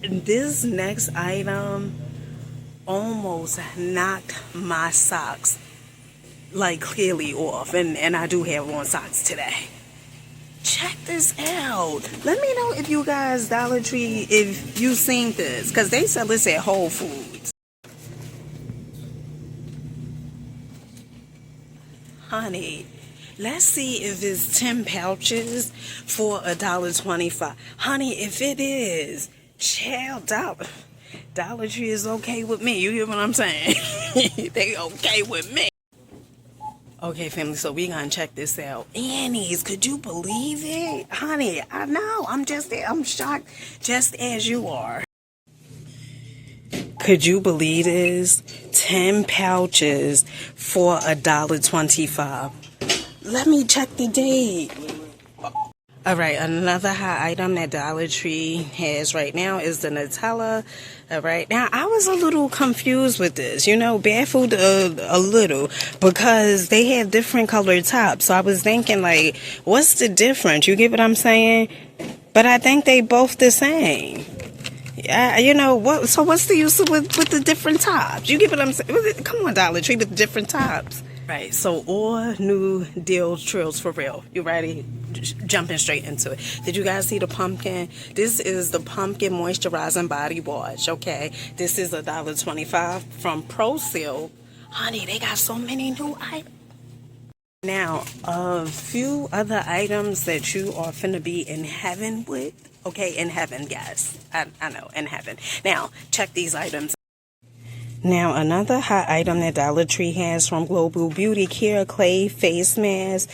This next item almost knocked my socks like clearly off, and I do have on socks today. Check this out. Let me know if you guys Dollar Tree, if you seen this, because they sell this at Whole Foods. Honey, let's see if it's 10 pouches for $1.25. Honey, if it is, child, Dollar Tree is okay with me. You hear what I'm saying? They okay with me. Okay, family, so we gonna check this out. Annie's, could you believe it? Honey, I know, I'm shocked just as you are. Could you believe this? 10 pouches for $1.25. Let me check the date. All right, another hot item that Dollar Tree has right now is the Nutella. All right, now I was a little confused with this, baffled a little, because they have different colored tops. So I was thinking, like, what's the difference? You get what I'm saying? But I think they both the same. What? So what's the use with the different tops? You get what I'm saying? Come on, Dollar Tree, with the different tops. Right, so all new deal trills for real. You ready? Jumping straight into it. Did you guys see the pumpkin? This is the pumpkin moisturizing body wash, okay? This is $1.25 from Pro Silk. Honey, they got so many new items. Now, a few other items that you are finna be in heaven with. Okay, in heaven, guys. I know, in heaven. Now, check these items. Now, another hot item that Dollar Tree has from Global Beauty Care Clay Face Mask.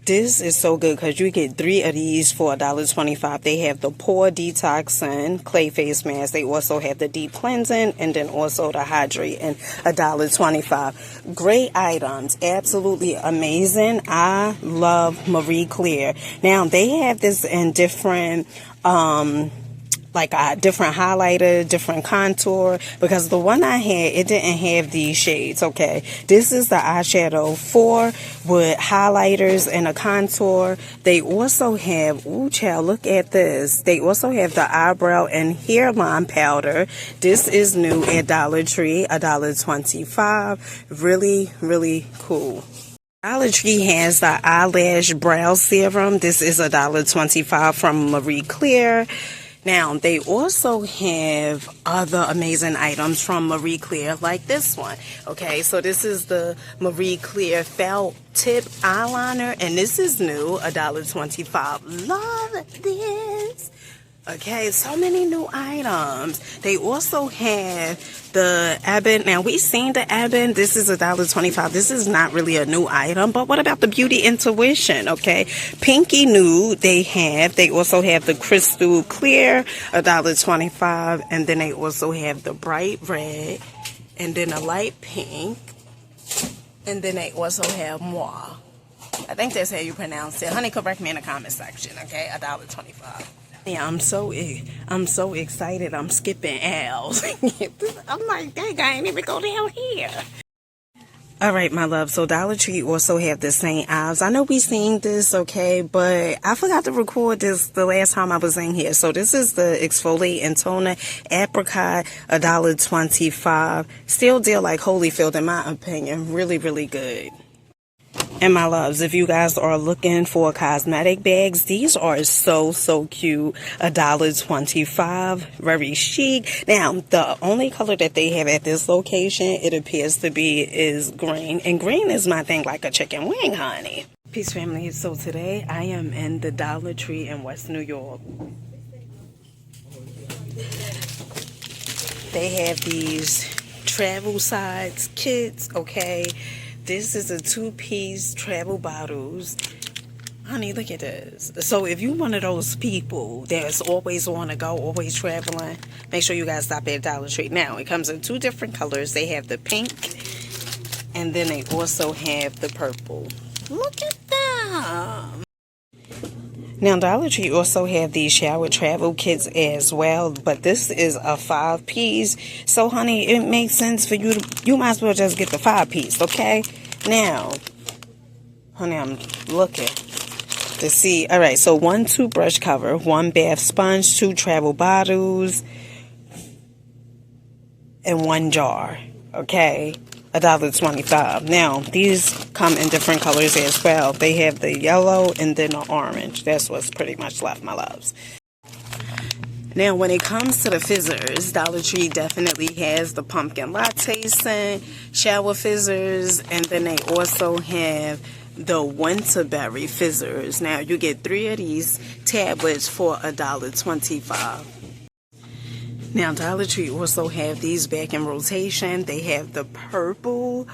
This is so good because you get 3 of these for $1.25. They have the Pore Detoxing Clay Face Mask. They also have the Deep Cleansing and then also the Hydrating, $1.25. Great items. Absolutely amazing. I love Marie Claire. Now, they have this in different like a different highlighter, different contour, because the one I had, it didn't have these shades, okay? This is the eyeshadow 4 with highlighters and a contour. They also have, ooh, child, look at this. They also have the eyebrow and hairline powder. This is new at Dollar Tree, $1.25. Really, really cool. Dollar Tree has the eyelash brow serum. This is $1.25 from Marie Claire. Now, they also have other amazing items from Marie Claire, like this one. Okay, so this is the Marie Claire Felt Tip Eyeliner, and this is new, $1.25. Love this. Okay, so many new items. They also have the Ebon. Now, we've seen the Ebon. This is $1.25. This is not really a new item, but what about the Beauty Intuition? Okay, Pinky Nude they have. They also have the Crystal Clear, $1.25. And then they also have the Bright Red, and then a Light Pink. And then they also have Moi. I think that's how you pronounce it. Honey, correct me in the comment section, okay? $1.25. Yeah, I'm so excited. I'm skipping aisles. I'm like, dang, I ain't even go down here. All right, my love. So Dollar Tree also have the same aisles. I know we seen this, okay, but I forgot to record this the last time I was in here. So this is the exfoliate and toner apricot, $1.25. Still deal like Holyfield in my opinion. Really, really good. And my loves, if you guys are looking for cosmetic bags, these are so cute. $1.25, very chic. Now, the only color that they have at this location, it appears to be, is green. And green is my thing, like a chicken wing, honey. Peace, family. So today, I am in the Dollar Tree in West New York. They have these travel size kits, okay? This is a 2-piece travel bottles. Honey, look at this. So if you're one of those people that's always on the go, always traveling, make sure you guys stop at Dollar Tree. Now, it comes in 2 different colors. They have the pink, and then they also have the purple. Look at them. Now, Dollar Tree also have these shower travel kits as well, but this is a 5-piece. So, honey, it makes sense for you to, you might as well just get the 5-piece, okay? Now, honey, I'm looking to see. All right, so 1 toothbrush cover, 1 bath sponge, 2 travel bottles, in one jar, okay? $1.25. Now, these come in different colors as well. They have the yellow and then the orange. That's what's pretty much left, my loves. Now, when it comes to the fizzers, Dollar Tree definitely has the pumpkin latte scent, shower fizzers, and then they also have the winterberry fizzers. Now, you get 3 of these tablets for $1.25. Now, Dollar Tree also have these back in rotation. They have the purple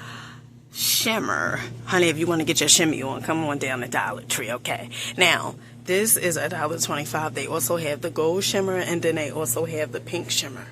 shimmer. Honey, if you want to get your shimmy on, come on down to Dollar Tree, okay? Now, this is $1.25. They also have the gold shimmer, and then they also have the pink shimmer.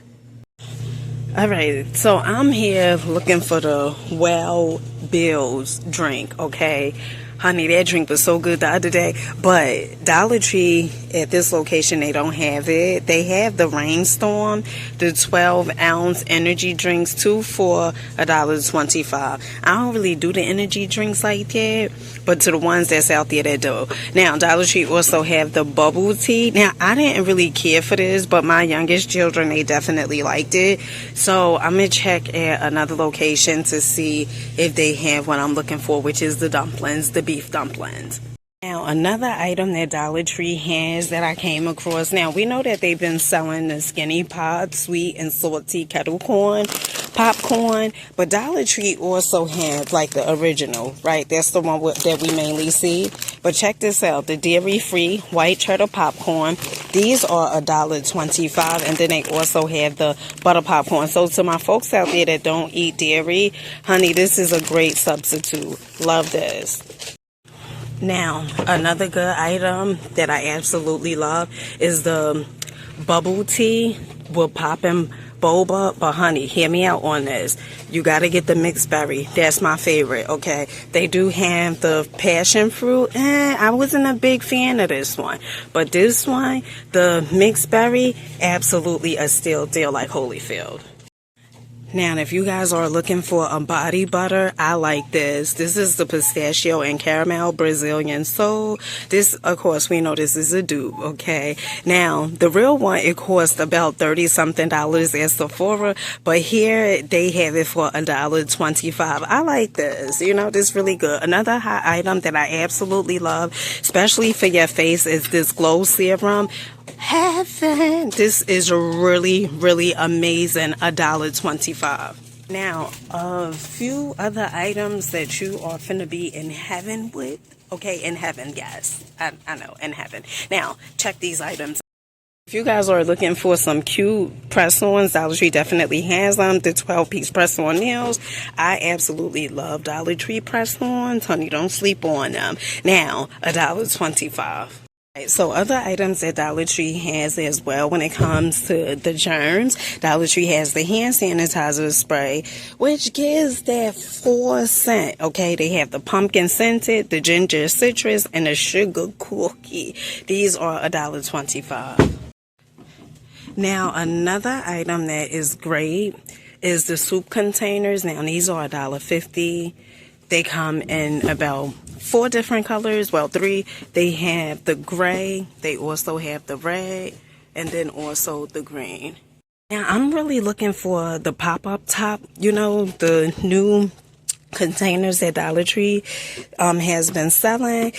Alright, so I'm here looking for the Well Bills drink, okay? Honey, that drink was so good the other day. But Dollar Tree, at this location, they don't have it. They have the Rainstorm, the 12-ounce energy drinks, 2 for $1.25. I don't really do the energy drinks like that, but to the ones that's out there that do. Now, Dollar Tree also have the bubble tea. Now, I didn't really care for this, but my youngest children, they definitely liked it. So, I'm going to check at another location to see if they have what I'm looking for, which is the dumplings, the beef dumplings. Now, another item that Dollar Tree has that I came across. Now, we know that they've been selling the Skinny Pot, sweet and salty kettle corn, popcorn, but Dollar Tree also has like the original, right? That's the one that we mainly see. But check this out, the dairy-free white cheddar popcorn. These are $1.25, and then they also have the butter popcorn. So to my folks out there that don't eat dairy, honey, this is a great substitute. Love this. Now, another good item that I absolutely love is the bubble tea with poppin' boba. But honey, hear me out on this. You got to get the mixed berry. That's my favorite, okay? They do have the passion fruit. I wasn't a big fan of this one. But this one, the mixed berry, absolutely a steal deal like Holyfield. Now, if you guys are looking for a body butter, I like this. This is the pistachio and caramel Brazilian soul. This, of course, we know this is a dupe, okay? Now, the real one, it costs about $30-something at Sephora, but here they have it for $1.25. I like this. You know, this is really good. Another hot item that I absolutely love, especially for your face, is this glow serum. Heaven, this is really, really amazing. $1.25. Now, a few other items that you are finna be in heaven with. Okay, in heaven, guys. I know, in heaven. Now, check these items. If you guys are looking for some cute press-ons, Dollar Tree definitely has them. The 12-piece press-on nails. I absolutely love Dollar Tree press-ons. Honey, don't sleep on them. Now, $1.25. So other items that Dollar Tree has as well when it comes to the germs, Dollar Tree has the hand sanitizer spray, which gives that 4 scent. Okay, they have the pumpkin scented, the ginger citrus, and the sugar cookie. These are $1.25. Now, another item that is great is the soup containers. Now, these are $1.50. They come in about 4 different colors. Well, 3. They have the gray. They also have the red. And then also the green. Now, I'm really looking for the pop-up top. You know, the new containers that Dollar Tree has been selling.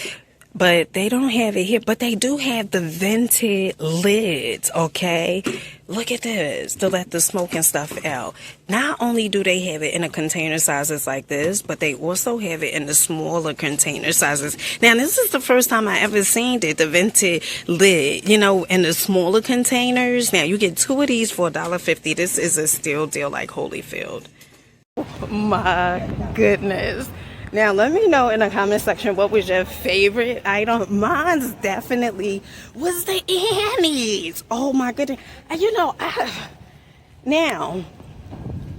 But they don't have it here. But they do have the vented lids, okay? Look at this, to let the smoke and stuff out. Not only do they have it in the container sizes like this, but they also have it in the smaller container sizes. Now, this is the first time I ever seen it, the vented lid, you know, in the smaller containers. Now, you get 2 of these for $1.50. This is a steal deal like Holyfield. Oh, my goodness. Now, let me know in the comment section what was your favorite item. Mine's definitely was the Annie's. Oh, my goodness. You know, now,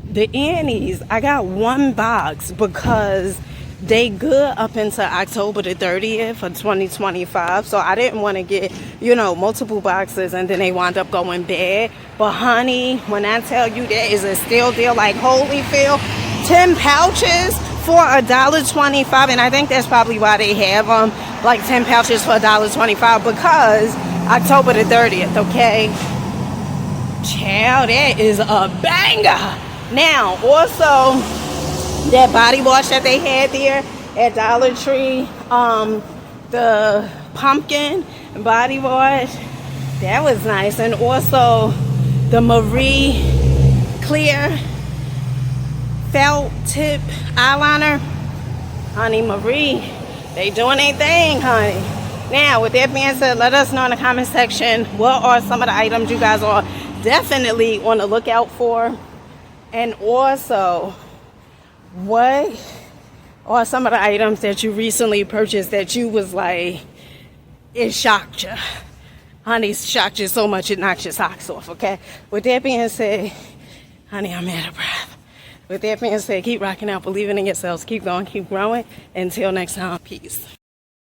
the Annie's, I got 1 box because they good up until October the 30th of 2025. So I didn't want to get, you know, multiple boxes and then they wind up going bad. But, honey, when I tell you that is a steal deal like Holyfield, 10 pouches for $1.25, and I think that's probably why they have them like 10 pouches for $1.25, because October the 30th, okay? Child, that is a banger. Now, also, that body wash that they had there at Dollar Tree, the pumpkin body wash, that was nice. And also the Marie clear felt tip eyeliner. Honey, Marie, they doing their thing, honey. Now, with that being said, let us know in the comment section what are some of the items you guys are definitely on the lookout for. And also, what are some of the items that you recently purchased that you was like, it shocked you? Honey, shocked you so much it knocked your socks off, okay? With that being said, honey, I'm out of breath. With that being said, keep rocking out, believing in yourselves, keep going, keep growing. Until next time, peace.